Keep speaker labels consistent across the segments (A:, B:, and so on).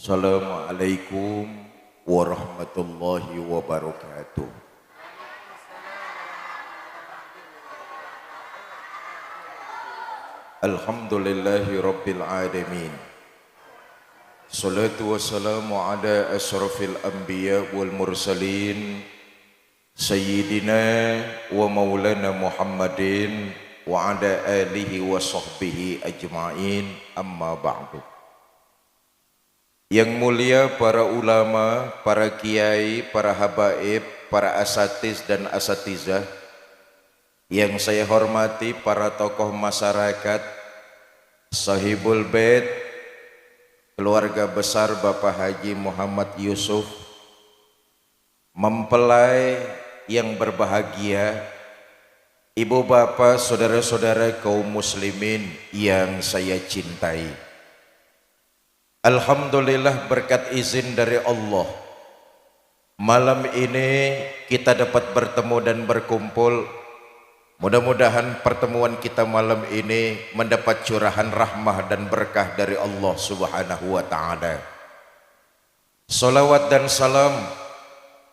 A: Assalamualaikum warahmatullahi wabarakatuh. Alhamdulillahi rabbil alamin. Salatu wassalamu ala asrafil anbiya wal mursalin Sayyidina wa maulana Muhammadin wa ala alihi wa sahbihi ajma'in, amma ba'du. Yang mulia para ulama, para kiai, para habaib, para asatiz dan asatizah, yang saya hormati para tokoh masyarakat, sahibul bait, keluarga besar Bapak Haji Muhammad Yusuf, mempelai yang berbahagia, ibu bapak, saudara-saudara kaum muslimin yang saya cintai. Alhamdulillah, berkat izin dari Allah, malam ini kita dapat bertemu dan berkumpul. Mudah-mudahan pertemuan kita malam ini mendapat curahan rahmah dan berkah dari Allah Subhanahu wa ta'ala. Salawat dan salam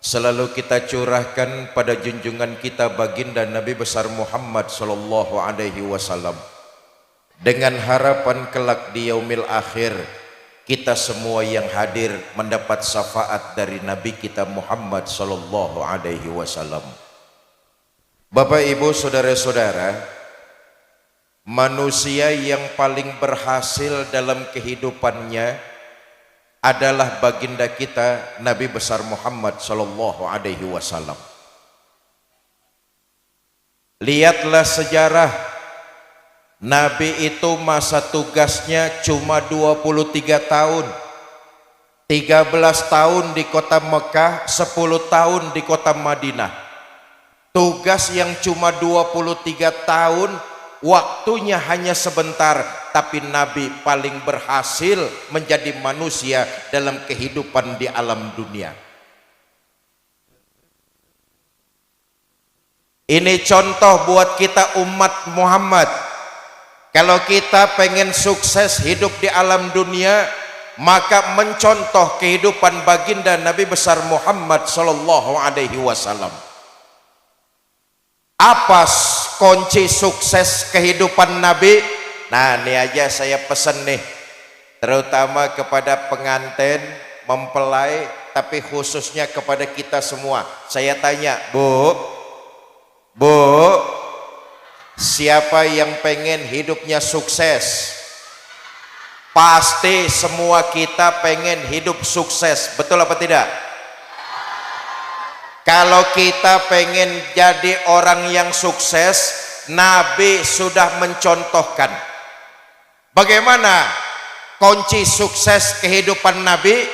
A: selalu kita curahkan pada junjungan kita baginda Nabi besar Muhammad sallallahu alaihi wasallam, dengan harapan kelak di yaumil akhir kita semua yang hadir mendapat syafaat dari Nabi kita Muhammad sallallahu alaihi wasallam. Bapak, Ibu, saudara-saudara, manusia yang paling berhasil dalam kehidupannya adalah baginda kita Nabi besar Muhammad sallallahu alaihi wasallam. Lihatlah sejarah Nabi itu masa tugasnya cuma 23 tahun. 13 tahun di kota Mekah, 10 tahun di kota Madinah. Tugas yang cuma 23 tahun, waktunya hanya sebentar, tapi Nabi paling berhasil menjadi manusia dalam kehidupan di alam dunia. Ini contoh buat kita umat Muhammad. Kalau kita pengen sukses hidup di alam dunia, maka mencontoh kehidupan baginda Nabi besar Muhammad sallallahu alaihi wasallam. Apa kunci sukses kehidupan Nabi? Nah, ini aja saya pesan nih, terutama kepada pengantin, mempelai, tapi khususnya kepada kita semua. Saya tanya, Bu, siapa yang pengen hidupnya sukses? Pasti semua kita pengen hidup sukses, betul apa tidak? Kalau kita pengen jadi orang yang sukses, Nabi sudah mencontohkan. Bagaimana kunci sukses kehidupan Nabi?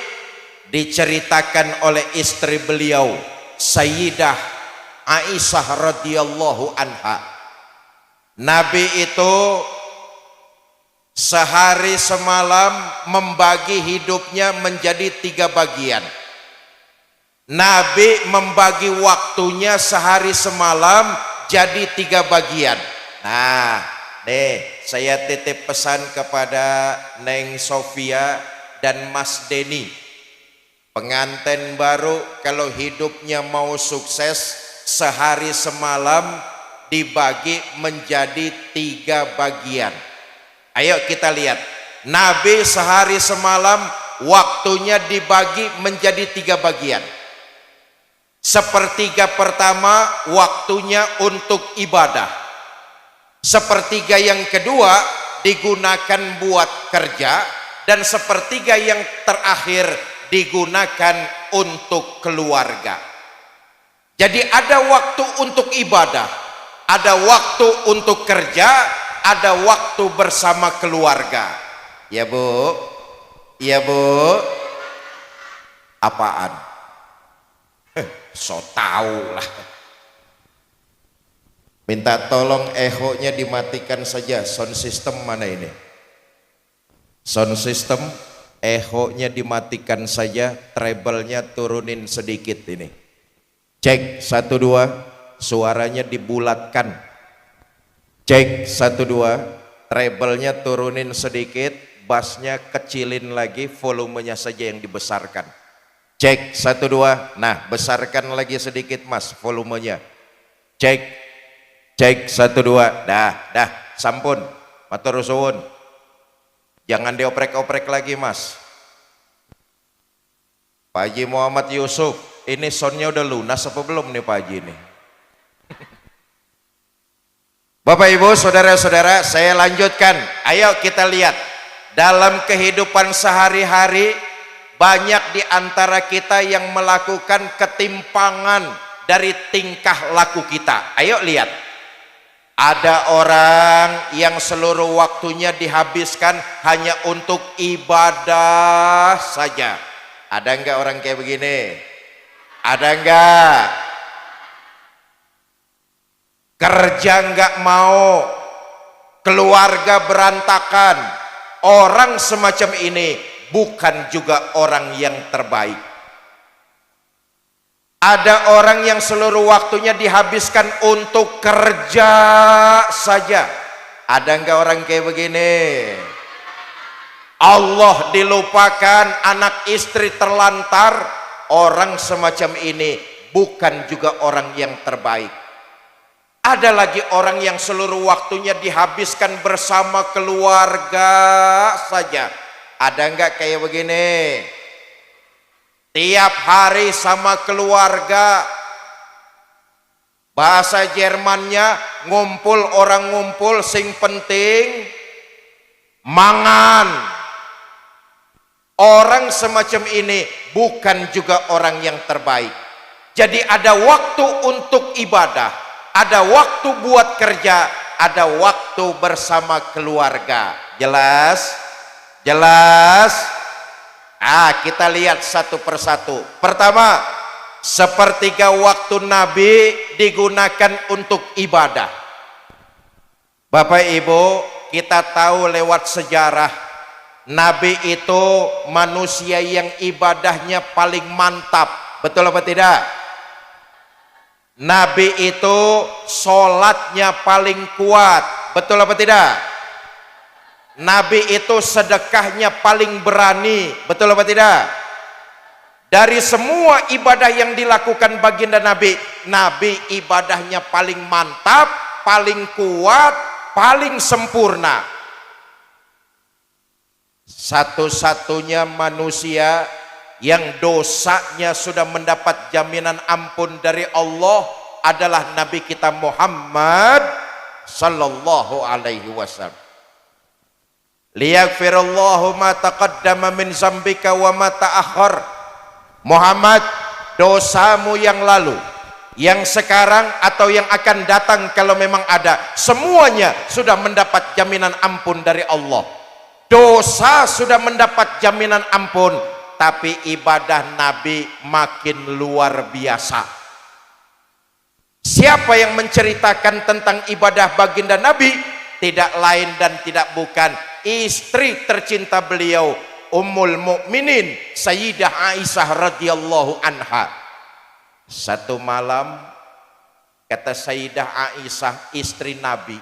A: Diceritakan oleh istri beliau, Sayyidah Aisyah radhiyallahu anha. Nabi itu sehari semalam membagi hidupnya menjadi 3 bagian. Nabi membagi waktunya sehari semalam jadi 3 bagian. Nah, nih saya titip pesan kepada Neng Sofia dan Mas Denny. Pengantin baru kalau hidupnya mau sukses, sehari semalam dibagi menjadi 3 bagian. Ayo kita lihat, Nabi sehari semalam waktunya dibagi menjadi 3 bagian. Sepertiga pertama waktunya untuk ibadah, sepertiga yang kedua digunakan buat kerja, dan sepertiga yang terakhir digunakan untuk keluarga. Jadi ada waktu untuk ibadah, ada waktu untuk kerja, ada waktu bersama keluarga. Ya Bu, ya Bu. Apaan? So tau lah. Minta tolong echo-nya dimatikan saja. Sound system mana ini? Sound system, echo-nya dimatikan saja, treble-nya turunin sedikit ini. Cek 1 2, suaranya dibulatkan. Cek 1 2, treble-nya turunin sedikit, bassnya kecilin lagi, volumenya saja yang dibesarkan. Cek 1 2. Nah, besarkan lagi sedikit Mas volumenya. Cek 1 2. Dah, sampun. Matur suwun. Jangan dioprek-oprek lagi Mas. Pak Haji Muhammad Yusuf, ini soundnya udah lunas apa belum nih Pak Haji ini? Bapak Ibu, saudara-saudara, saya lanjutkan. Ayo kita lihat. Dalam kehidupan sehari-hari, banyak di antara kita yang melakukan ketimpangan dari tingkah laku kita. Ayo lihat. Ada orang yang seluruh waktunya dihabiskan hanya untuk ibadah saja. Ada enggak orang kayak begini? Ada enggak? Kerja enggak mau, keluarga berantakan. Orang semacam ini bukan juga orang yang terbaik. Ada orang yang seluruh waktunya dihabiskan untuk kerja saja. Ada enggak orang kayak begini? Allah dilupakan, anak istri terlantar. Orang semacam ini bukan juga orang yang terbaik. Ada lagi orang yang seluruh waktunya dihabiskan bersama keluarga saja. Ada enggak kayak begini? Tiap hari sama keluarga. Bahasa Jermannya ngumpul, orang ngumpul, sing penting mangan. Orang semacam ini bukan juga orang yang terbaik. Jadi ada waktu untuk ibadah, ada waktu buat kerja, ada waktu bersama keluarga. Jelas? Kita lihat satu persatu. Pertama, sepertiga waktu Nabi digunakan untuk ibadah. Bapak Ibu, kita tahu lewat sejarah, Nabi itu manusia yang ibadahnya paling mantap. Betul apa tidak? Nabi itu sholatnya paling kuat. Betul apa tidak? Nabi itu sedekahnya paling berani. Betul apa tidak? Dari semua ibadah yang dilakukan baginda Nabi, Nabi ibadahnya paling mantap, paling kuat, paling sempurna. Satu-satunya manusia yang dosanya sudah mendapat jaminan ampun dari Allah adalah Nabi kita Muhammad sallallahu alaihi wasallam. Liyaghfirallahu ma taqaddama min zambika wa ma ta'akhkhar. Muhammad, dosamu yang lalu, yang sekarang atau yang akan datang kalau memang ada, semuanya sudah mendapat jaminan ampun dari Allah. Dosa sudah mendapat jaminan ampun, tapi ibadah Nabi makin luar biasa. Siapa yang menceritakan tentang ibadah baginda Nabi? Tidak lain dan tidak bukan istri tercinta beliau, Ummul Mukminin Sayyidah Aisyah radhiyallahu anha. Satu malam, kata Sayyidah Aisyah, istri Nabi,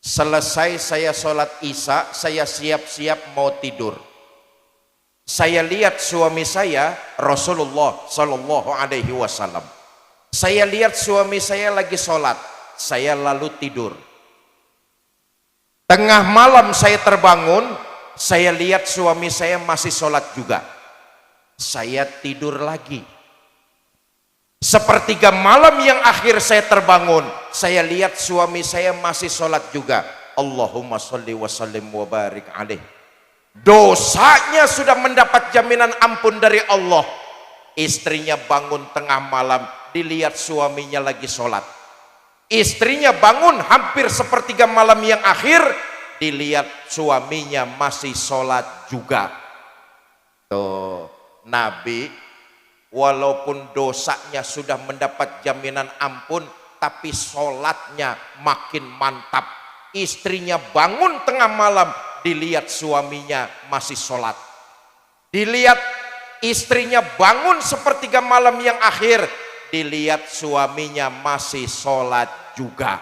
A: selesai saya sholat Isya, saya siap-siap mau tidur. Saya lihat suami saya, Rasulullah sallallahu alaihi wasallam. Saya lihat suami saya lagi sholat, saya lalu tidur. Tengah malam saya terbangun, saya lihat suami saya masih sholat juga. Saya tidur lagi. Sepertiga malam yang akhir saya terbangun, saya lihat suami saya masih sholat juga. Allahumma sholli wa sallim wa barik alaih. Dosanya sudah mendapat jaminan ampun dari Allah. Istrinya bangun tengah malam, dilihat suaminya lagi sholat. Istrinya bangun hampir sepertiga malam yang akhir, dilihat suaminya masih sholat juga. Tuh, Nabi walaupun dosanya sudah mendapat jaminan ampun, tapi sholatnya makin mantap. Istrinya bangun tengah malam, dilihat suaminya masih sholat. Dilihat istrinya bangun sepertiga malam yang akhir, dilihat suaminya masih sholat juga.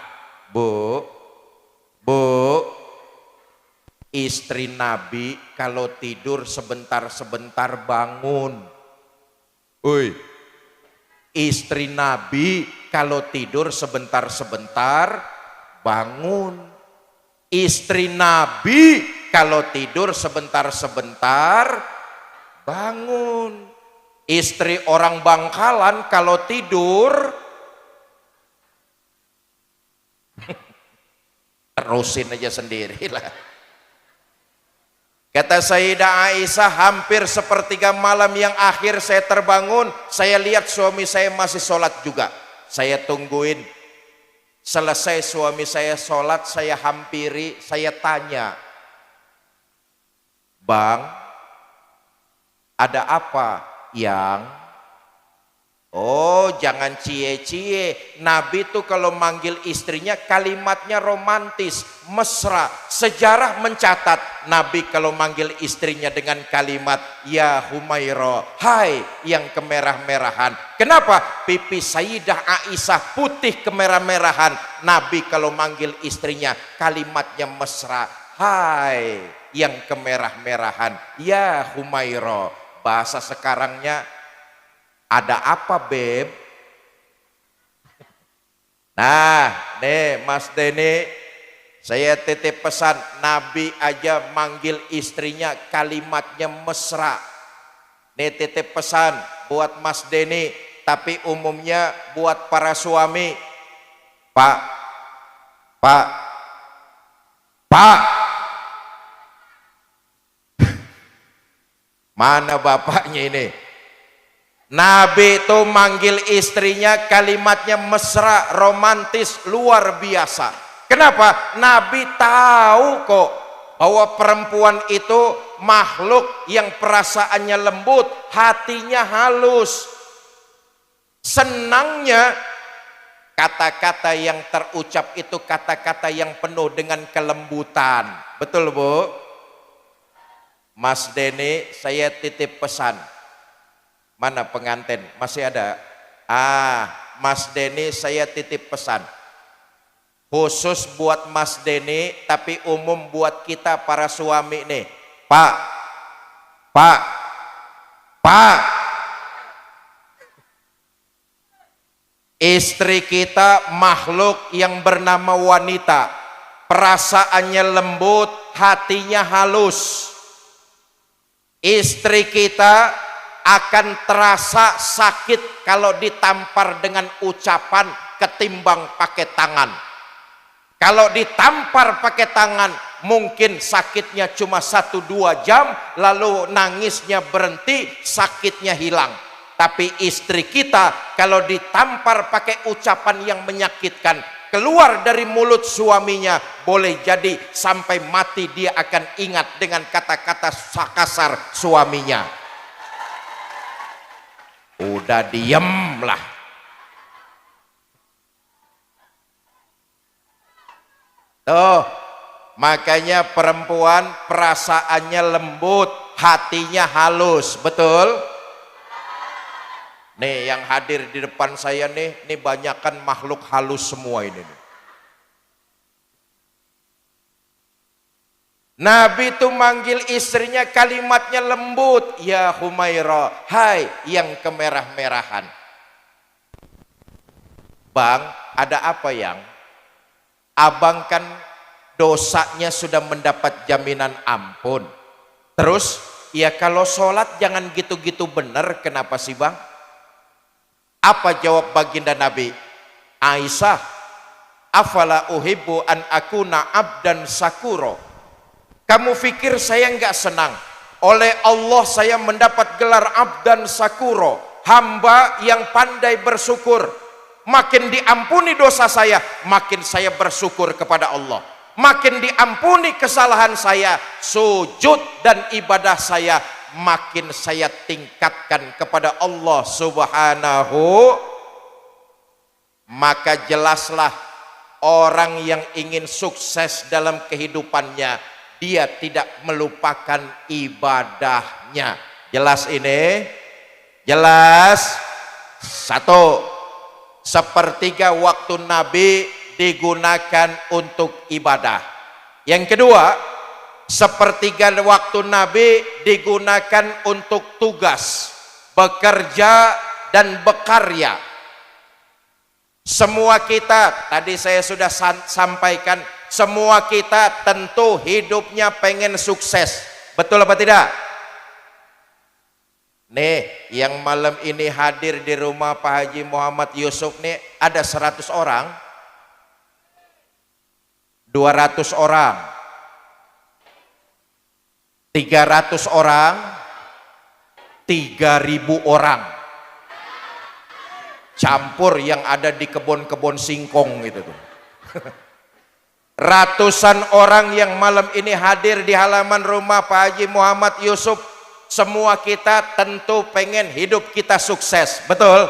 A: Bu, Bu, istri Nabi kalau tidur sebentar-sebentar bangun. Oi, istri Nabi kalau tidur sebentar-sebentar bangun. Istri Nabi kalau tidur sebentar-sebentar bangun. Istri orang Bangkalan kalau tidur terusin aja sendirilah. Kata Sayyidah Aisyah, hampir sepertiga malam yang akhir saya terbangun, saya lihat suami saya masih sholat juga. Saya tungguin. Selesai suami saya sholat, saya hampiri, saya tanya, Bang, ada apa? Yang? Oh, jangan cie-cie. Nabi tuh kalau manggil istrinya kalimatnya romantis, mesra. Sejarah mencatat Nabi kalau manggil istrinya dengan kalimat ya Humaira, hai yang kemerah-merahan. Kenapa? Pipi Sayyidah Aisyah putih kemerah-merahan. Nabi kalau manggil istrinya kalimatnya mesra, hai yang kemerah-merahan, ya Humaira. Bahasa sekarangnya, ada apa beb? Nah, nih Mas Deni, saya titip pesan, Nabi aja manggil istrinya kalimatnya mesra. Nih titip pesan buat Mas Deni, tapi umumnya buat para suami. Pak, Pak, Pak. Mana bapaknya ini? Nabi itu manggil istrinya kalimatnya mesra, romantis, luar biasa. Kenapa? Nabi tahu kok bahwa perempuan itu makhluk yang perasaannya lembut, hatinya halus. Senangnya kata-kata yang terucap itu kata-kata yang penuh dengan kelembutan. Betul Bu? Mas Deni, saya titip pesan. Mana pengantin? Masih ada? Mas Deni, saya titip pesan. Khusus buat Mas Deni, tapi umum buat kita para suami nih. Pak, Pak, Pak. Istri kita makhluk yang bernama wanita. Perasaannya lembut, hatinya halus. Istri kita akan terasa sakit kalau ditampar dengan ucapan ketimbang pakai tangan. Kalau ditampar pakai tangan mungkin sakitnya cuma 1-2 jam, lalu nangisnya berhenti, sakitnya hilang. Tapi istri kita kalau ditampar pakai ucapan yang menyakitkan, keluar dari mulut suaminya, boleh jadi sampai mati dia akan ingat dengan kata-kata kasar suaminya. Udah diem lah. Tuh, makanya perempuan perasaannya lembut, hatinya halus, betul? Nih yang hadir di depan saya nih banyakkan makhluk halus semua ini nih. Nabi itu manggil istrinya kalimatnya lembut, ya Humaira, hai yang kemerah-merahan. Bang, ada apa yang? Abang kan dosanya sudah mendapat jaminan ampun. Terus, ya kalau sholat jangan gitu-gitu bener, kenapa sih bang? Apa jawab baginda Nabi? Aisyah, afala uhibbu an akuna abdan sakuro. Kamu pikir saya nggak senang? Oleh Allah saya mendapat gelar abdan sakuro, hamba yang pandai bersyukur. Makin diampuni dosa saya, makin saya bersyukur kepada Allah. Makin diampuni kesalahan saya, sujud dan ibadah saya makin saya tingkatkan kepada Allah Subhanahu. Maka jelaslah orang yang ingin sukses dalam kehidupannya, dia tidak melupakan ibadahnya. Jelas ini? Jelas? 1, sepertiga waktu Nabi digunakan untuk ibadah. Yang kedua, sepertiga waktu Nabi digunakan untuk tugas, bekerja dan berkarya. Semua kita, tadi saya sudah sampaikan, semua kita tentu hidupnya pengen sukses. Betul apa tidak? Nih, yang malam ini hadir di rumah Pak Haji Muhammad Yusuf nih ada 100 orang, 200 orang, 300 orang, 3.000 orang. Campur yang ada di kebun-kebun singkong gitu tuh. Ratusan orang yang malam ini hadir di halaman rumah Pak Haji Muhammad Yusuf. Semua kita tentu pengen hidup kita sukses, betul?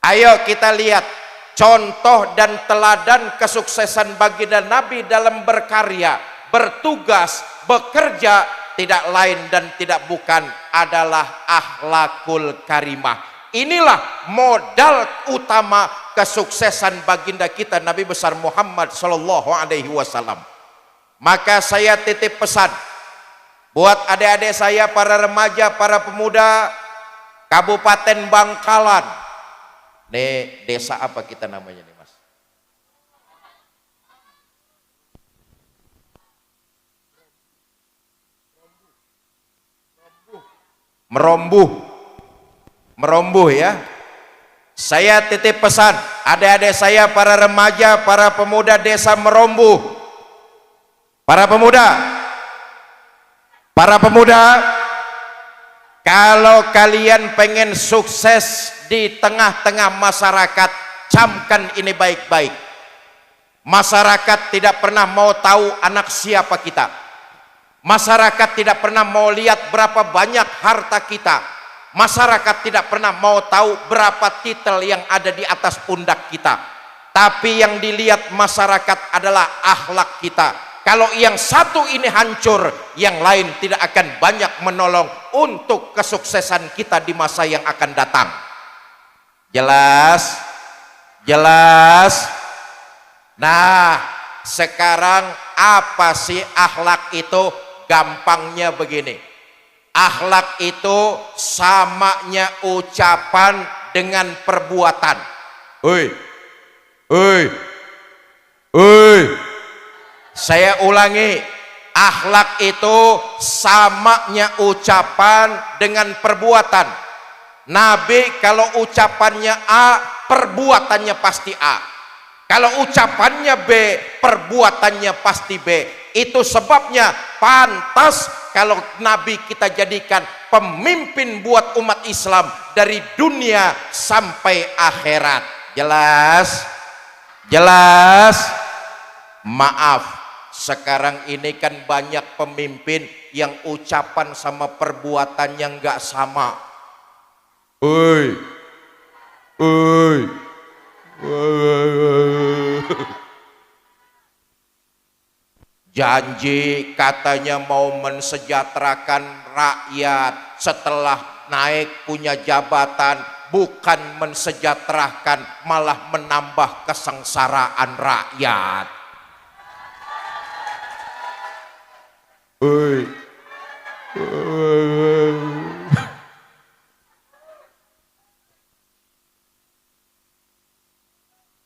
A: Ayo kita lihat contoh dan teladan kesuksesan baginda Nabi dalam berkarya, bertugas, bekerja, tidak lain dan tidak bukan adalah akhlakul karimah. Inilah modal utama kesuksesan baginda kita Nabi besar Muhammad sallallahu alaihi wasallam. Maka saya titip pesan buat adik-adik saya, para remaja, para pemuda Kabupaten Bangkalan. Nih, desa apa kita namanya nih, Mas? Merombuh ya. Saya titip pesan adik-adik saya, para remaja, para pemuda desa Merombuh. Para pemuda, kalau kalian pengen sukses di tengah-tengah masyarakat, camkan ini baik-baik. Masyarakat tidak pernah mau tahu anak siapa kita. Masyarakat tidak pernah mau lihat berapa banyak harta kita. Masyarakat tidak pernah mau tahu berapa titel yang ada di atas pundak kita. Tapi yang dilihat masyarakat adalah akhlak kita. Kalau yang satu ini hancur, yang lain tidak akan banyak menolong untuk kesuksesan kita di masa yang akan datang. Jelas? Jelas? Nah, sekarang apa sih akhlak itu? Gampangnya begini. Akhlak itu samanya ucapan dengan perbuatan. Saya ulangi, akhlak itu samanya ucapan dengan perbuatan. Nabi kalau ucapannya A, perbuatannya pasti A. Kalau ucapannya B, perbuatannya pasti B. Itu sebabnya pantas kalau Nabi kita jadikan pemimpin buat umat Islam dari dunia sampai akhirat. Jelas? Jelas? Maaf, sekarang ini kan banyak pemimpin yang ucapan sama perbuatannya nggak sama. Janji katanya mau mensejahterakan rakyat, setelah naik punya jabatan bukan mensejahterakan, malah menambah kesengsaraan rakyat.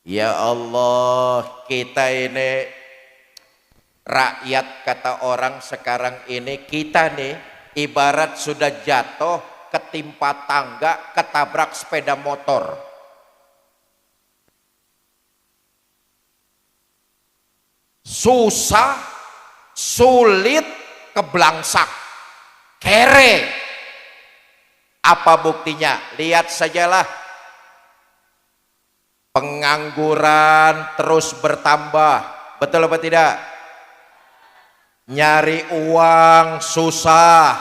A: Ya Allah, kita ini rakyat, kata orang sekarang ini, kita nih ibarat sudah jatuh ketimpa tangga, ketabrak sepeda motor. Susah, sulit, keblangsak, kere. Apa buktinya? Lihat sajalah, pengangguran terus bertambah, betul apa tidak? Nyari uang susah,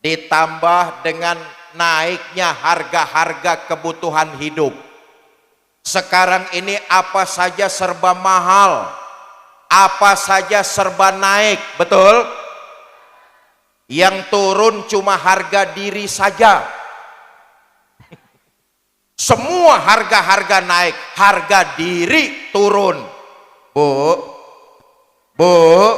A: ditambah dengan naiknya harga-harga kebutuhan hidup. Sekarang ini apa saja serba mahal, apa saja serba naik, betul? Yang turun cuma harga diri saja. Semua harga-harga naik, harga diri turun. Bu, Bu,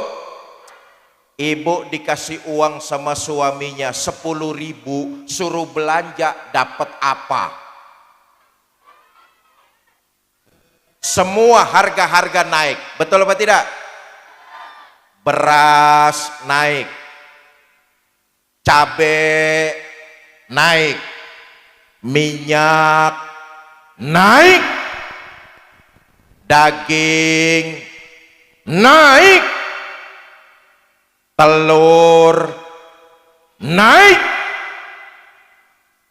A: ibu dikasih uang sama suaminya 10.000, suruh belanja, dapat apa? Semua harga-harga naik, betul apa tidak? Beras naik, cabai naik, minyak naik, daging naik, telur naik,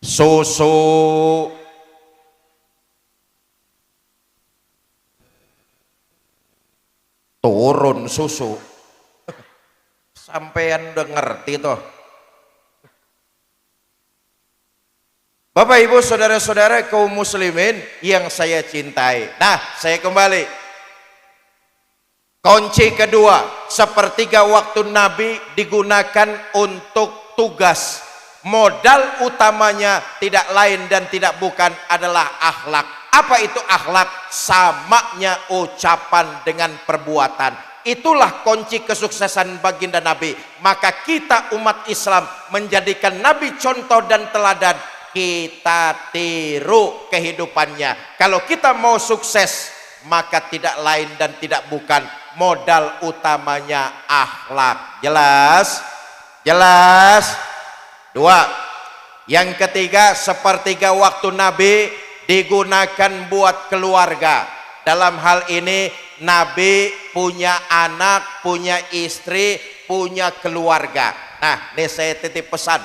A: susu turun, susu sampean udah ngerti toh. Bapak ibu saudara-saudara kaum muslimin yang saya cintai. Nah, saya kembali. Kunci kedua, sepertiga waktu Nabi digunakan untuk tugas. Modal utamanya tidak lain dan tidak bukan adalah akhlak. Apa itu akhlak? Samanya ucapan dengan perbuatan. Itulah kunci kesuksesan baginda Nabi. Maka kita umat Islam menjadikan Nabi contoh dan teladan. Kita tiru kehidupannya. Kalau kita mau sukses, maka tidak lain dan tidak bukan, modal utamanya akhlak. Jelas? Jelas? Dua. Yang ketiga, sepertiga waktu Nabi digunakan buat keluarga. Dalam hal ini Nabi punya anak, punya istri, punya keluarga. Nah, ini saya titip pesan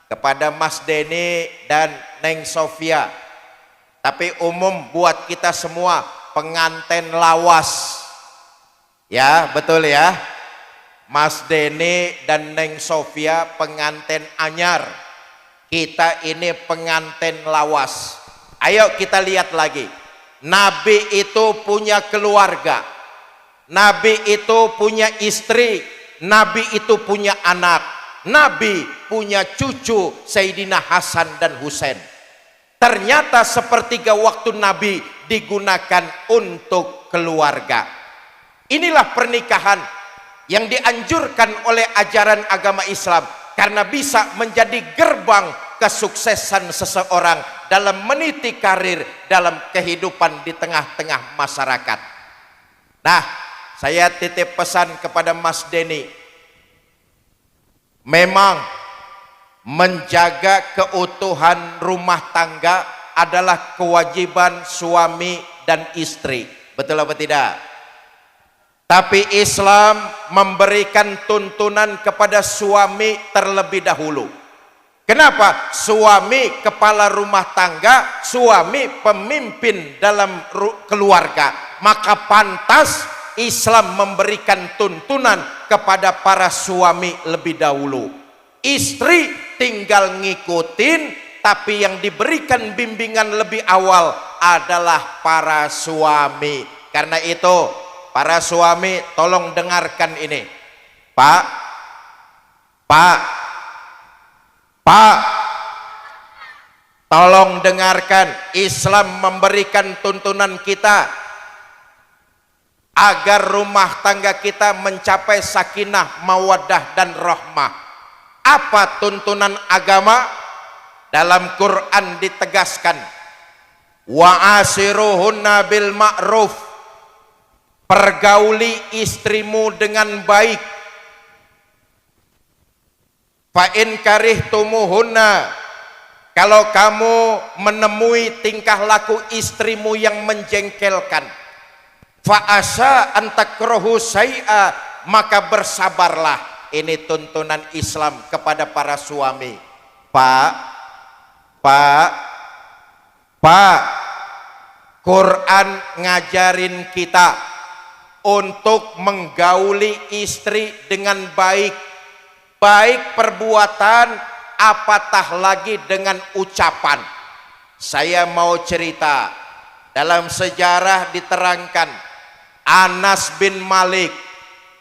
A: kepada Mas Denny dan Neng Sofia, tapi umum buat kita semua, pengantin lawas ya, betul ya, Mas Denny dan Neng Sofia pengantin anyar, kita ini pengantin lawas. Ayo kita lihat lagi, Nabi itu punya keluarga, Nabi itu punya istri, Nabi itu punya anak, Nabi punya cucu Sayyidina Hasan dan Husain. Ternyata sepertiga waktu Nabi digunakan untuk keluarga. Inilah pernikahan yang dianjurkan oleh ajaran agama Islam, karena bisa menjadi gerbang kesuksesan seseorang dalam meniti karir dalam kehidupan di tengah-tengah masyarakat. Nah, saya titip pesan kepada Mas Denny. Memang menjaga keutuhan rumah tangga adalah kewajiban suami dan istri. Betul apa tidak? Tapi Islam memberikan tuntunan kepada suami terlebih dahulu. Kenapa? Suami kepala rumah tangga, suami pemimpin dalam keluarga. Maka pantas Islam memberikan tuntunan kepada para suami lebih dahulu. Istri tinggal ngikutin, tapi yang diberikan bimbingan lebih awal adalah para suami. Karena itu, para suami tolong dengarkan ini. Pak, tolong dengarkan. Islam memberikan tuntunan kita agar rumah tangga kita mencapai sakinah, mawaddah dan rahmah. Apa tuntunan agama? Dalam Quran ditegaskan, wa asiruhunna bil ma'ruf, pergauli istrimu dengan baik. Fa in karihtumuhunna, kalau kamu menemui tingkah laku istrimu yang menjengkelkan, fa asa an takrahu syai'a, maka bersabarlah. Ini tuntunan Islam kepada para suami. Pak, Quran ngajarin kita untuk menggauli istri dengan baik. Baik perbuatan, apatah lagi dengan ucapan. Saya mau cerita, dalam sejarah diterangkan, Anas bin Malik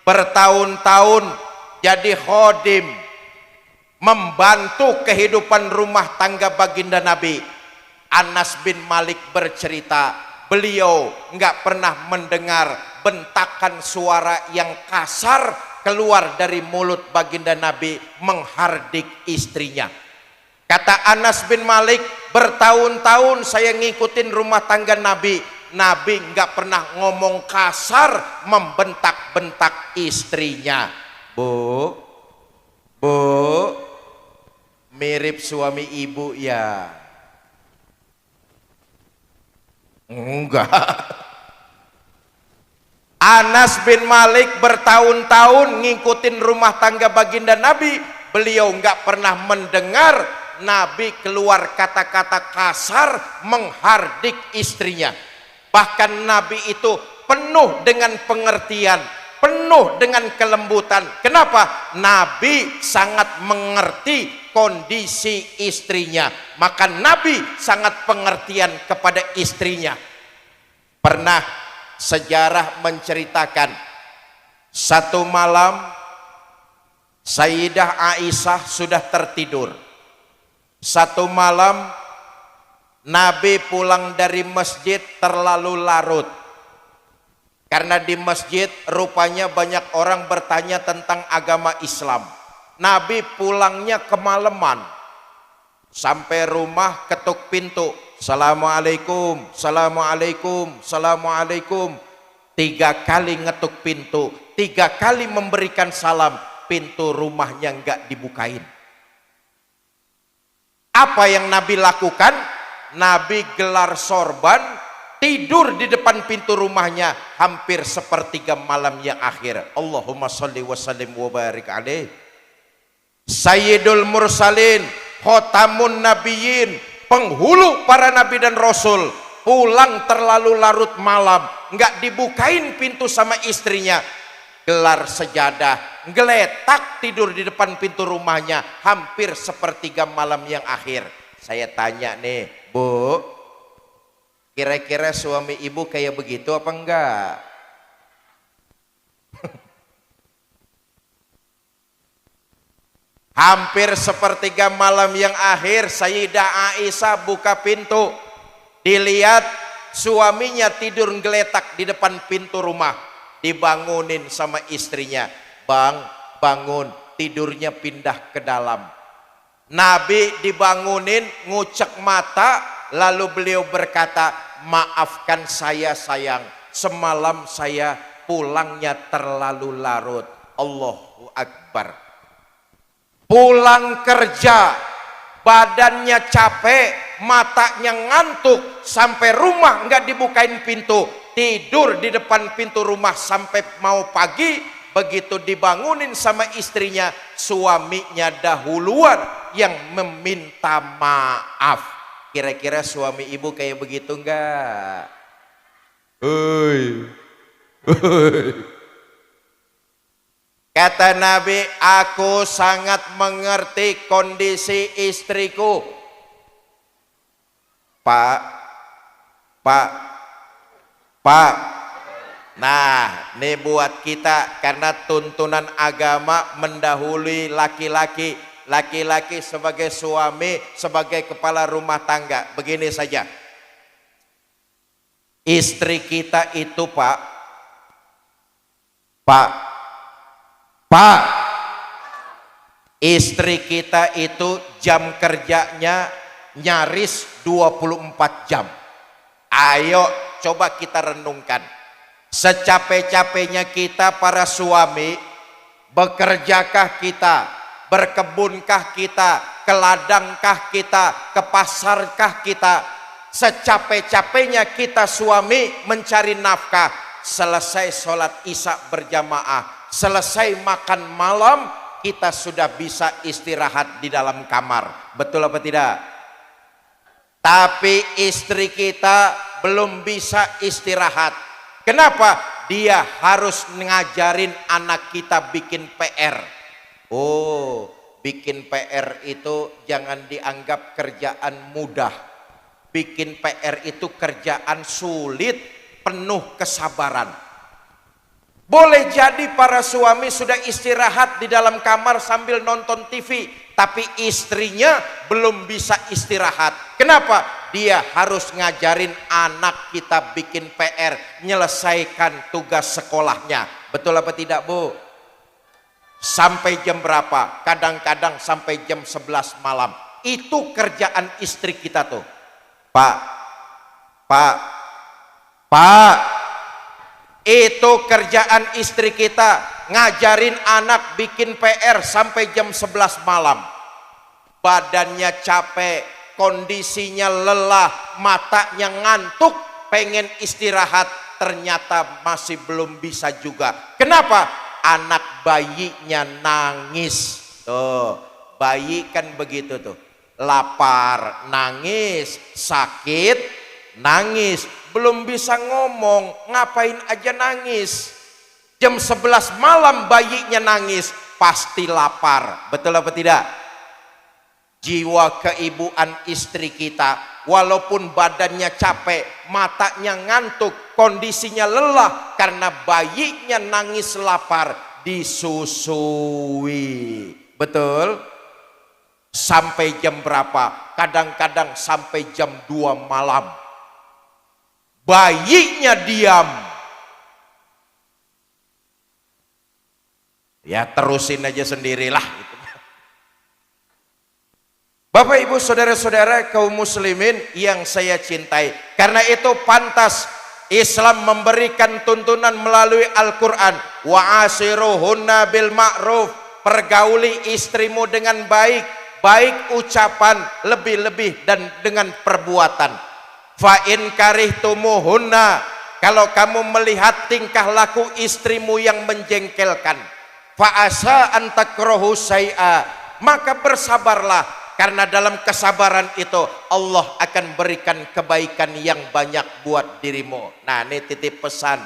A: bertahun-tahun jadi khodim, membantu kehidupan rumah tangga baginda Nabi. Anas bin Malik bercerita, beliau nggak pernah mendengar bentakan suara yang kasar keluar dari mulut baginda Nabi menghardik istrinya. Kata Anas bin Malik, bertahun-tahun saya ngikutin rumah tangga Nabi. Nabi nggak pernah ngomong kasar membentak-bentak istrinya. Bu, mirip suami ibu ya? Enggak. Anas bin Malik bertahun-tahun ngikutin rumah tangga baginda Nabi. Beliau nggak pernah mendengar Nabi keluar kata-kata kasar menghardik istrinya. Bahkan Nabi itu penuh dengan pengertian, penuh dengan kelembutan. Kenapa? Nabi sangat mengerti kondisi istrinya, maka Nabi sangat pengertian kepada istrinya. Pernah sejarah menceritakan, satu malam Sayyidah Aisyah sudah tertidur. Satu malam Nabi pulang dari masjid terlalu larut, karena di masjid rupanya banyak orang bertanya tentang agama Islam. Nabi pulangnya kemalaman. Sampai rumah ketuk pintu, Assalamualaikum, Assalamualaikum, Assalamualaikum. 3 kali ngetuk pintu, 3 kali memberikan salam, pintu rumahnya nggak dibukain. Apa yang Nabi lakukan? Nabi gelar sorban, tidur di depan pintu rumahnya hampir sepertiga malam yang akhir. Allahumma sholli wa sallim wa barik alaih. Sayyidul mursalin, khotamun nabiyyin, penghulu para nabi dan rasul, pulang terlalu larut malam, nggak dibukain pintu sama istrinya. Gelar sejadah, geletak tidur di depan pintu rumahnya hampir sepertiga malam yang akhir. Saya tanya nih, Bu, kira-kira suami ibu kayak begitu apa enggak? Hampir sepertiga malam yang akhir, Sayyidah Aisyah buka pintu, dilihat suaminya tidur geletak di depan pintu rumah. Dibangunin sama istrinya, Bang, bangun, tidurnya pindah ke dalam. Nabi dibangunin, ngucek mata, lalu beliau berkata, maafkan saya sayang, semalam saya pulangnya terlalu larut. Allahu Akbar. Pulang kerja, badannya capek, matanya ngantuk, sampai rumah nggak dibukain pintu, tidur di depan pintu rumah sampai mau pagi. Begitu dibangunin sama istrinya, suaminya dahuluan yang meminta maaf. Kira-kira suami ibu kayak begitu enggak? Kata Nabi, aku sangat mengerti kondisi istriku. Pak. Nah, ini buat kita, karena tuntunan agama mendahului laki-laki. Laki-laki sebagai suami, sebagai kepala rumah tangga. Begini saja, istri kita itu Pak, istri kita itu jam kerjanya nyaris 24 jam. Ayo coba kita renungkan, secapek-capeknya kita para suami, bekerjakah kita, berkebunkah kita, ke ladangkah kita, ke pasarkah kita? Secapek-capeknya kita suami mencari nafkah, selesai sholat isya berjamaah, selesai makan malam, kita sudah bisa istirahat di dalam kamar. Betul apa tidak? Tapi istri kita belum bisa istirahat. Kenapa? Dia harus ngajarin anak kita bikin PR. Oh, bikin PR itu jangan dianggap kerjaan mudah. Bikin PR itu kerjaan sulit, penuh kesabaran. Boleh jadi para suami sudah istirahat di dalam kamar sambil nonton TV, tapi istrinya belum bisa istirahat. Kenapa? Dia harus ngajarin anak kita bikin PR, menyelesaikan tugas sekolahnya. Betul apa tidak, Bu? Sampai jam berapa? Kadang-kadang sampai jam 11 malam. Itu kerjaan istri kita tuh. Pak, itu kerjaan istri kita, ngajarin anak bikin PR sampai jam 11 malam. Badannya capek, kondisinya lelah, matanya ngantuk, pengen istirahat, ternyata masih belum bisa juga. Kenapa? Anak bayinya nangis. Tuh, bayi kan begitu tuh. Lapar, nangis, sakit, nangis, belum bisa ngomong, ngapain aja nangis. Jam 11 malam bayinya nangis, pasti lapar. Betul apa tidak? Jiwa keibuan istri kita, walaupun badannya capek, matanya ngantuk, kondisinya lelah karena bayinya nangis lapar, disusui. Betul? Sampai jam berapa? Kadang-kadang sampai jam 2 malam. Bayinya diam. Ya terusin aja sendirilah. Bapak ibu saudara-saudara kaum muslimin yang saya cintai. Karena itu pantas Islam memberikan tuntunan melalui Al-Quran. Wa asiruhunna bil ma'ruf. Pergauli istrimu dengan baik. Baik ucapan, lebih-lebih dan dengan perbuatan. Fa in karihtumuhunna, kalau kamu melihat tingkah laku istrimu yang menjengkelkan, fa asa an takrahu syai'a, maka bersabarlah, karena dalam kesabaran itu Allah akan berikan kebaikan yang banyak buat dirimu. Nah, ini titip pesan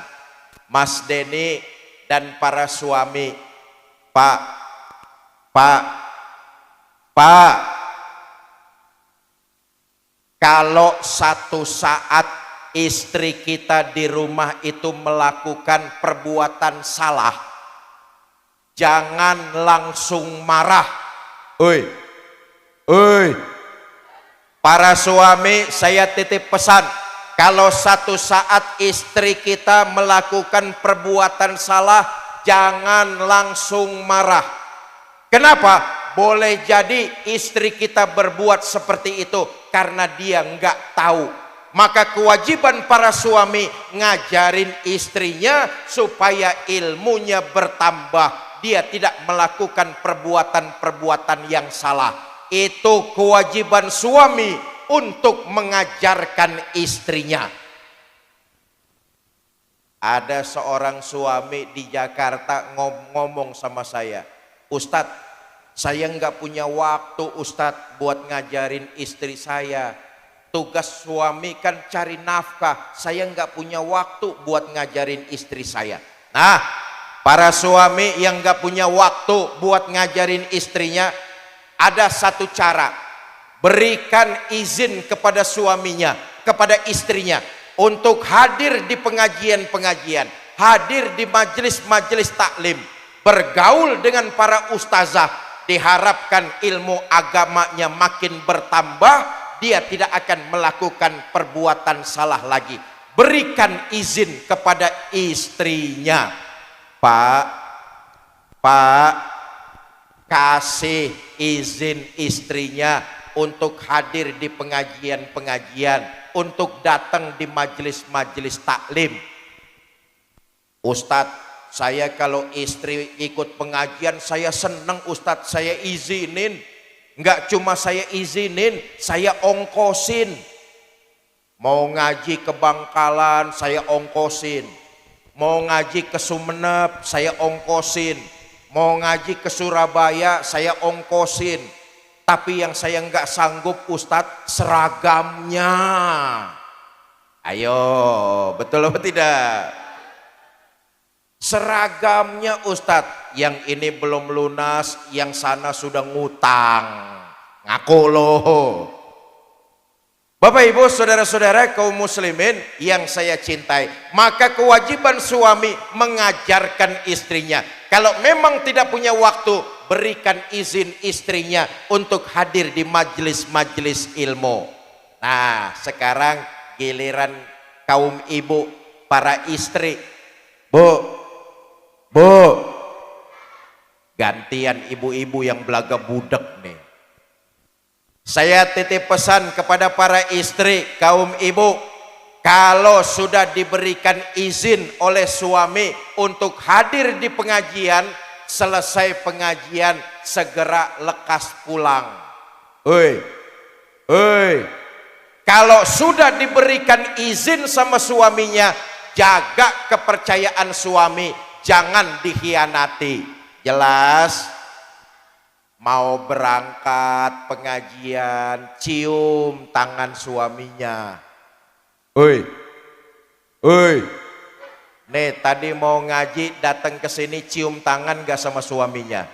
A: Mas Denny dan para suami. Pak, kalau satu saat istri kita di rumah itu melakukan perbuatan salah, jangan langsung marah. Oi, para suami, saya titip pesan, kalau satu saat istri kita melakukan perbuatan salah, jangan langsung marah. Kenapa? Boleh jadi istri kita berbuat seperti itu karena dia nggak tahu. Maka kewajiban para suami ngajarin istrinya supaya ilmunya bertambah. Dia tidak melakukan perbuatan-perbuatan yang salah. Itu kewajiban suami untuk mengajarkan istrinya. Ada seorang suami di Jakarta ngomong sama saya, Ustadz, saya nggak punya waktu Ustadz buat ngajarin istri saya. Tugas suami kan cari nafkah. Saya nggak punya waktu buat ngajarin istri saya. Nah, para suami yang nggak punya waktu buat ngajarin istrinya, ada satu cara. Berikan izin kepada suaminya, kepada istrinya, untuk hadir di pengajian-pengajian, hadir di majelis-majelis taklim, bergaul dengan para ustazah. Diharapkan ilmu agamanya makin bertambah, dia tidak akan melakukan perbuatan salah lagi. Berikan izin kepada istrinya. Pak, kasih izin istrinya untuk hadir di pengajian-pengajian, untuk datang di majelis-majelis taklim. Ustadz, saya kalau istri ikut pengajian saya senang Ustadz, saya izinin. Enggak cuma saya izinin, saya ongkosin. Mau ngaji ke Bangkalan saya ongkosin. Mau ngaji ke Sumeneb saya ongkosin. Mau ngaji ke Surabaya saya ongkosin. Tapi yang saya enggak sanggup Ustadz, seragamnya. Ayo, betul apa tidak? Seragamnya Ustadz, yang ini belum lunas, yang sana sudah ngutang. Ngaku loh. Bapak ibu saudara-saudara kaum muslimin yang saya cintai, maka kewajiban suami mengajarkan istrinya. Kalau memang tidak punya waktu, berikan izin istrinya untuk hadir di majelis-majelis ilmu. Nah, sekarang giliran kaum ibu, para istri. Bu, gantian ibu-ibu yang belaga budek nih. Saya titip pesan kepada para istri, kaum ibu, kalau sudah diberikan izin oleh suami untuk hadir di pengajian, selesai pengajian segera lekas pulang. Kalau sudah diberikan izin sama suaminya, jaga kepercayaan suami, jangan dikhianati. Jelas? Mau berangkat pengajian, cium tangan suaminya. Nih tadi mau ngaji datang ke sini cium tangan gak sama suaminya?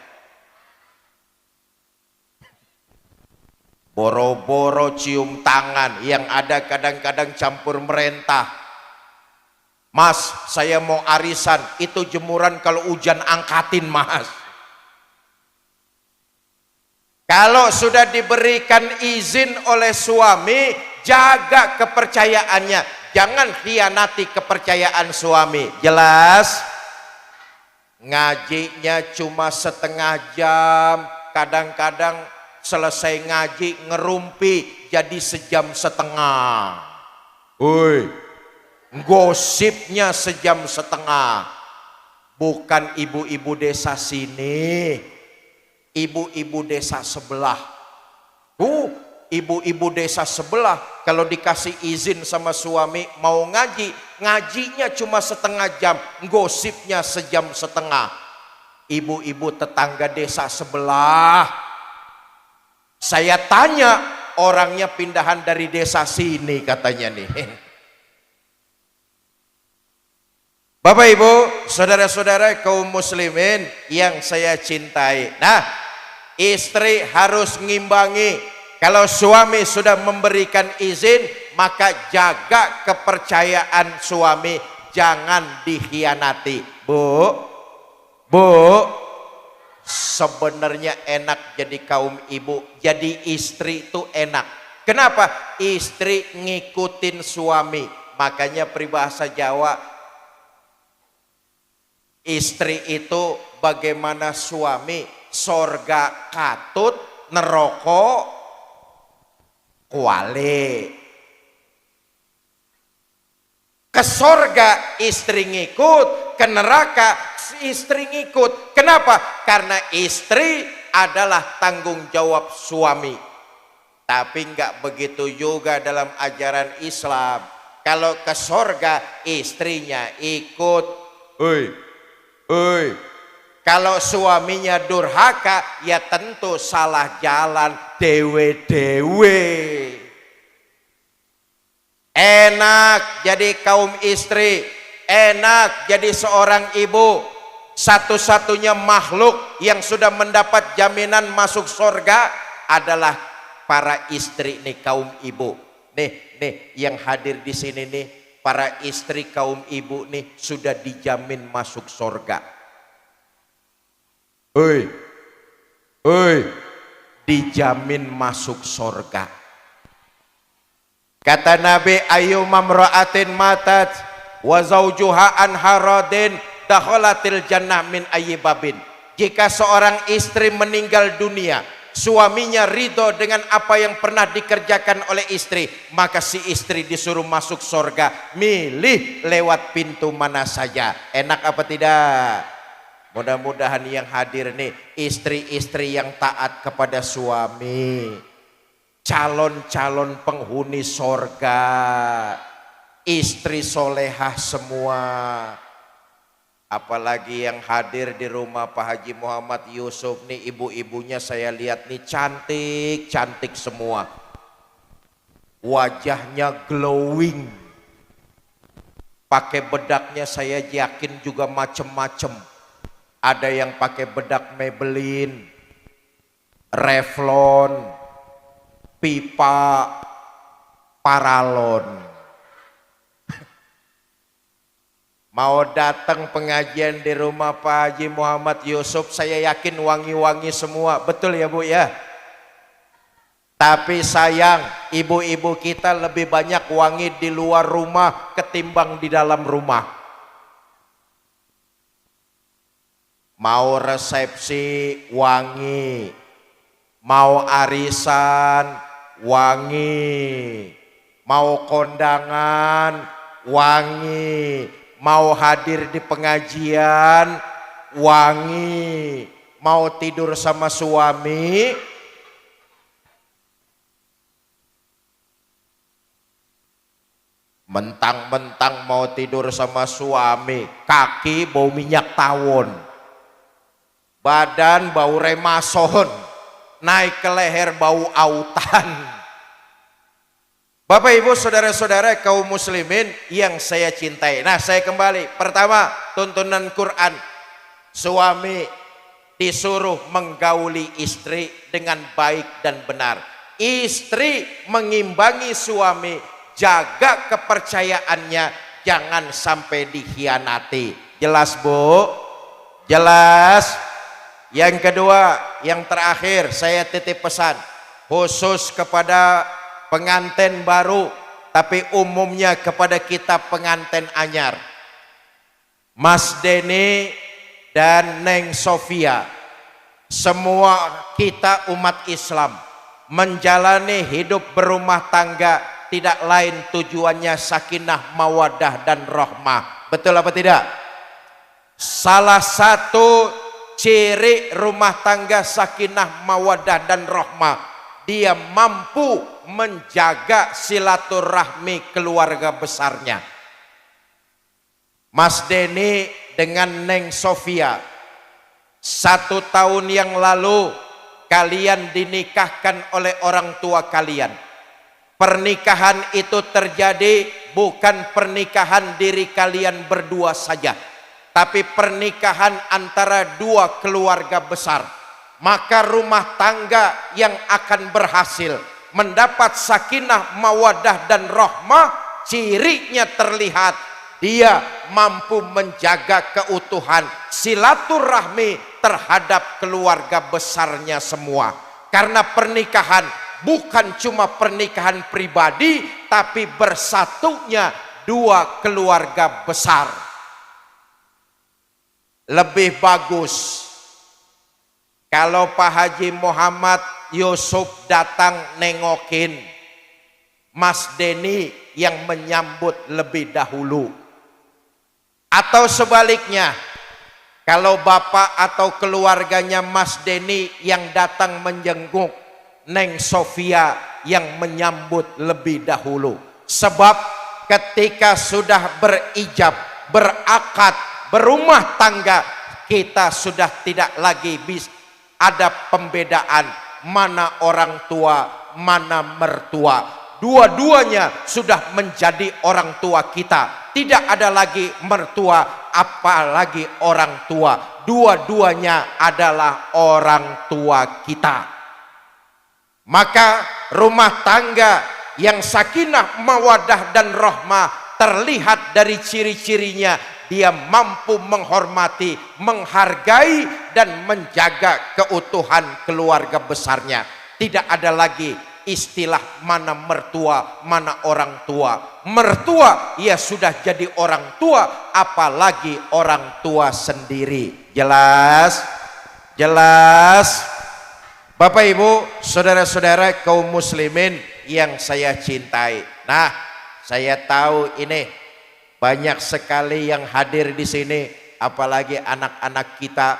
A: Boro-boro cium tangan, yang ada kadang-kadang campur merentah. Mas, saya mau arisan, itu jemuran kalau hujan angkatin mas. Kalau sudah diberikan izin oleh suami, jaga kepercayaannya, jangan khianati kepercayaan suami. Jelas? Ngajinya cuma setengah jam, kadang-kadang selesai ngaji ngerumpi jadi sejam setengah. Gosipnya sejam setengah. Bukan ibu-ibu desa sini, ibu-ibu desa sebelah. Ibu-ibu desa sebelah kalau dikasih izin sama suami mau ngaji, ngajinya cuma setengah jam, gosipnya sejam setengah. Ibu-ibu tetangga desa sebelah, saya tanya, orangnya pindahan dari desa sini katanya nih. Bapak Ibu, saudara-saudara kaum muslimin yang saya cintai. Nah, istri harus ngimbangi. Kalau suami sudah memberikan izin, maka jaga kepercayaan suami, jangan dikhianati. Bu, sebenarnya enak jadi kaum ibu, jadi istri itu enak. Kenapa? Istri ngikutin suami. Makanya peribahasa Jawa, istri itu bagaimana suami, sorga katut, neraka kuali. Ke sorga istri ngikut, ke neraka istri ngikut. Kenapa? Karena istri adalah tanggung jawab suami. Tapi enggak begitu juga dalam ajaran Islam. Kalau ke sorga istrinya ikut. Kalau suaminya durhaka, ya tentu salah jalan, dewe-dewe. Enak jadi kaum istri, enak jadi seorang ibu. Satu-satunya makhluk yang sudah mendapat jaminan masuk surga adalah para istri nih, kaum ibu. Nih yang hadir di sini nih, para istri kaum ibu nih sudah dijamin masuk surga. Dijamin masuk surga. Kata Nabi, ayu mamra'atin matat wa zawjuha an haradin dakhalatil jannah min ayyibabin. Jika seorang istri meninggal dunia, suaminya ridho dengan apa yang pernah dikerjakan oleh istri, maka si istri disuruh masuk surga, milih lewat pintu mana saja. Enak apa tidak? Mudah-mudahan yang hadir nih istri-istri yang taat kepada suami, calon-calon penghuni surga, istri solehah semua. Apalagi yang hadir di rumah Pak Haji Muhammad Yusuf nih, ibu-ibunya saya lihat nih cantik-cantik semua. Wajahnya glowing. Pakai bedaknya saya yakin juga macem-macem. Ada yang pakai bedak Maybelline, Revlon, pipa, paralon. Mau datang pengajian di rumah Pak Haji Muhammad Yusuf, saya yakin wangi-wangi semua. Betul ya Bu ya? Tapi sayang, ibu-ibu kita lebih banyak wangi di luar rumah ketimbang di dalam rumah. Mau resepsi wangi, mau arisan wangi, mau kondangan wangi, mau hadir di pengajian wangi, mau tidur sama suami mentang-mentang mau tidur sama suami, kaki bau minyak tawon, badan bau remason, naik ke leher bau autan. Bapak Ibu saudara-saudara kaum muslimin yang saya cintai. Nah, saya kembali. Pertama, tuntunan Quran. Suami disuruh menggauli istri dengan baik dan benar. Istri mengimbangi suami, jaga kepercayaannya, jangan sampai dikhianati. Jelas Bu? Jelas? Yang kedua, yang terakhir saya titip pesan khusus kepada pengantin baru, tapi umumnya kepada kita pengantin anyar. Mas Denny dan Neng Sofia, semua kita umat Islam menjalani hidup berumah tangga tidak lain tujuannya sakinah, mawaddah dan rahmah. Betul apa tidak? Salah satu ciri rumah tangga sakinah, mawaddah dan rahmah, dia mampu menjaga silaturahmi keluarga besarnya. Mas Denny dengan Neng Sofia, 1 tahun yang lalu kalian dinikahkan oleh orang tua kalian. Pernikahan itu terjadi bukan pernikahan diri kalian berdua saja, tapi pernikahan antara dua keluarga besar. Maka rumah tangga yang akan berhasil mendapat sakinah, mawaddah dan rahmah, cirinya terlihat dia mampu menjaga keutuhan silaturahmi terhadap keluarga besarnya semua. Karena pernikahan bukan cuma pernikahan pribadi, tapi bersatunya dua keluarga besar. Lebih bagus kalau Pak Haji Muhammad Yusuf datang nengokin, Mas Denny yang menyambut lebih dahulu. Atau sebaliknya, kalau bapak atau keluarganya Mas Denny yang datang menjenguk, Neng Sofia yang menyambut lebih dahulu. Sebab ketika sudah berijab, berakad, berumah tangga, kita sudah tidak lagi bisa ada pembedaan mana orang tua, mana mertua. Dua-duanya sudah menjadi orang tua kita. Tidak ada lagi mertua, apalagi orang tua. Dua-duanya adalah orang tua kita. Maka rumah tangga yang sakinah, mawaddah dan rahmah terlihat dari ciri-cirinya. Dia mampu menghormati, menghargai dan menjaga keutuhan keluarga besarnya. Tidak ada lagi istilah mana mertua, mana orang tua. Mertua ia sudah jadi orang tua, apalagi orang tua sendiri. Jelas? Jelas? Bapak Ibu, saudara-saudara kaum muslimin yang saya cintai. Nah, saya tahu ini banyak sekali yang hadir di sini, apalagi anak-anak kita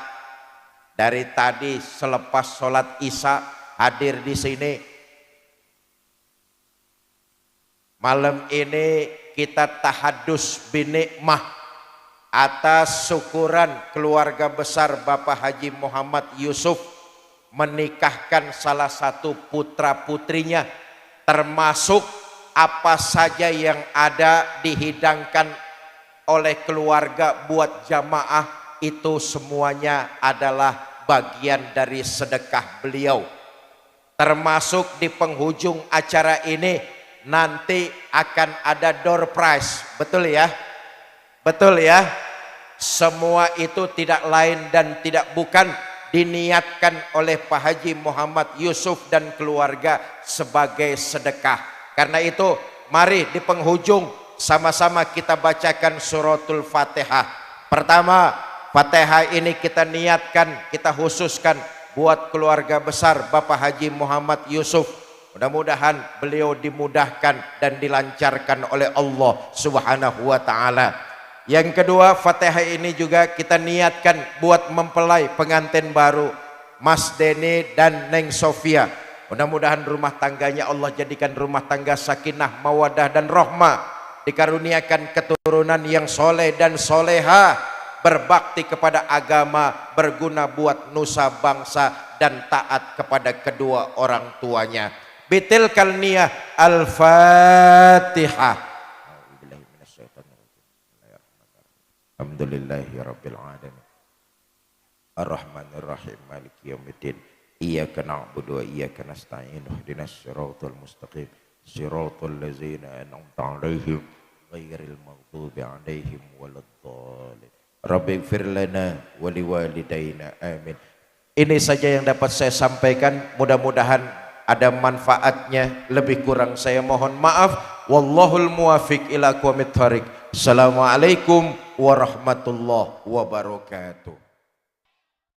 A: dari tadi selepas sholat Isya hadir di sini. Malam ini kita tahadus binikmah atas syukuran keluarga besar Bapak Haji Muhammad Yusuf menikahkan salah satu putra putrinya, termasuk apa saja yang ada dihidangkan oleh keluarga buat jamaah, itu semuanya adalah bagian dari sedekah beliau. Termasuk di penghujung acara ini nanti akan ada door prize, betul ya? Betul ya? Semua itu tidak lain dan tidak bukan diniatkan oleh Pak Haji Muhammad Yusuf dan keluarga sebagai sedekah. Karena itu mari di penghujung sama-sama kita bacakan suratul Fatihah. Pertama, Fatihah ini kita niatkan, kita khususkan buat keluarga besar Bapak Haji Muhammad Yusuf. Mudah-mudahan beliau dimudahkan dan dilancarkan oleh Allah Subhanahu wa taala. Yang kedua, Fatihah ini juga kita niatkan buat mempelai pengantin baru Mas Deni dan Neng Sofia. Mudah-mudahan rumah tangganya Allah jadikan rumah tangga sakinah, mawadah dan rahmah, dikaruniakan keturunan yang soleh dan soleha, berbakti kepada agama, berguna buat nusa bangsa dan taat kepada kedua orang tuanya. Bitilkal niyah al-Fatihah. Alhamdulillahirabbil alamin. Ar-Rahmanir Rahim. Maliki yaumiddin. Iyyaka na'budu wa iyyaka nasta'in. Ihdinas siratal mustaqim. Siratal ladzina an'amta 'alaihim ghairil maghdubi 'alaihim waladdallin. Rabbighfir lana wa liwalidayna. Amin. Ini saja yang dapat saya sampaikan. Mudah-mudahan ada manfaatnya. Lebih kurang saya mohon maaf. Wallahul muwafiq ila aqwamit thoriq. Assalamualaikum warahmatullahi wabarakatuh.